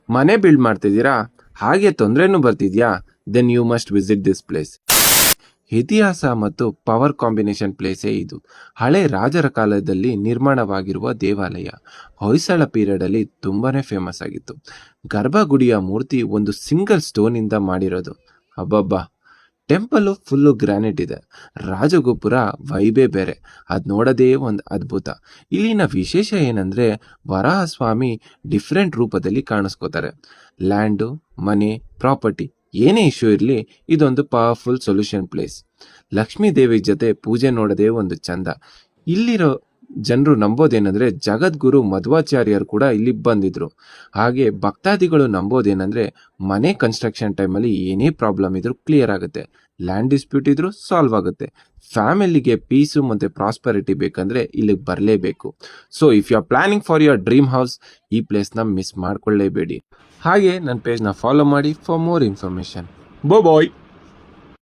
ಮನೆ ಬಿಲ್ಡ್ ಮಾಡ್ತಿದ್ದೀರಾ, ಹಾಗೆ ತೊಂದರೆನೂ ಬರ್ತಿದ್ಯಾ? Then you must visit this place. ಇತಿಹಾಸ ಮತ್ತು ಪವರ್ ಕಾಂಬಿನೇಷನ್ ಪ್ಲೇಸೇ ಇದು. ಹಳೆ ರಾಜರ ಕಾಲದಲ್ಲಿ ನಿರ್ಮಾಣವಾಗಿರುವ ದೇವಾಲಯ. ಹೊಯ್ಸಳ ಪೀರಿಯಡ್ ಅಲ್ಲಿ ತುಂಬಾನೇ ಫೇಮಸ್ ಆಗಿತ್ತು. ಗರ್ಭಗುಡಿಯ ಮೂರ್ತಿ ಒಂದು ಸಿಂಗಲ್ ಸ್ಟೋನ್ ಇಂದ ಮಾಡಿರೋದು. ಅಬ್ಬಬ್ಬಾ, ಟೆಂಪಲ್ ಫುಲ್ಲು ಗ್ರಾನೈಟ್ ಇದೆ. ರಾಜಗೋಪುರ ವೈಬೇ ಬೇರೆ, ಅದು ನೋಡೋದೇ ಒಂದು ಅದ್ಭುತ. ಇಲ್ಲಿನ ವಿಶೇಷ ಏನಂದ್ರೆ ವರಾಹಸ್ವಾಮಿ ಡಿಫ್ರೆಂಟ್ ರೂಪದಲ್ಲಿ ಕಾಣಿಸ್ಕೋತಾರೆ. ಲ್ಯಾಂಡು, ಮನೆ, ಪ್ರಾಪರ್ಟಿ ಏನೇ ಇಶ್ಯೂ ಇರಲಿ, ಇದೊಂದು powerful solution place. Lakshmi Devi ಜೊತೆ ಪೂಜೆ ನೋಡೋದೇ ಒಂದು ಚಂದ. ಇಲ್ಲಿರೋ ಜನರು ನಂಬೋದೇನಂದ್ರೆ ಜಗದ್ಗುರು ಮಧ್ವಾಚಾರ್ಯರು ಕೂಡ ಇಲ್ಲಿ ಬಂದಿದ್ರು. ಹಾಗೆ ಭಕ್ತಾದಿಗಳು ನಂಬೋದೇನಂದ್ರೆ ಮನೆ ಕನ್ಸ್ಟ್ರಕ್ಷನ್ ಟೈಮಲ್ಲಿ ಏನೇ ಪ್ರಾಬ್ಲಮ್ ಇದ್ರೂ ಕ್ಲಿಯರ್ ಆಗುತ್ತೆ, ಲ್ಯಾಂಡ್ ಡಿಸ್ಪ್ಯೂಟ್ ಇದ್ರೂ ಸಾಲ್ವ್ ಆಗುತ್ತೆ. ಫ್ಯಾಮಿಲಿಗೆ ಪೀಸು ಮತ್ತು ಪ್ರಾಸ್ಪರಿಟಿ ಬೇಕಂದ್ರೆ ಇಲ್ಲಿಗೆ ಬರಲೇಬೇಕು. So if you are planning for your dream house, ಈ ಪ್ಲೇಸ್ನ ಮಿಸ್ ಮಾಡ್ಕೊಳ್ಳೇಬೇಡಿ. ಹಾಗೆ ನನ್ನ ಪೇಜ್ನ ಫಾಲೋ ಮಾಡಿ ಫಾರ್ ಮೋರ್ ಇನ್ಫಾರ್ಮೇಷನ್. ಬಾಯ್.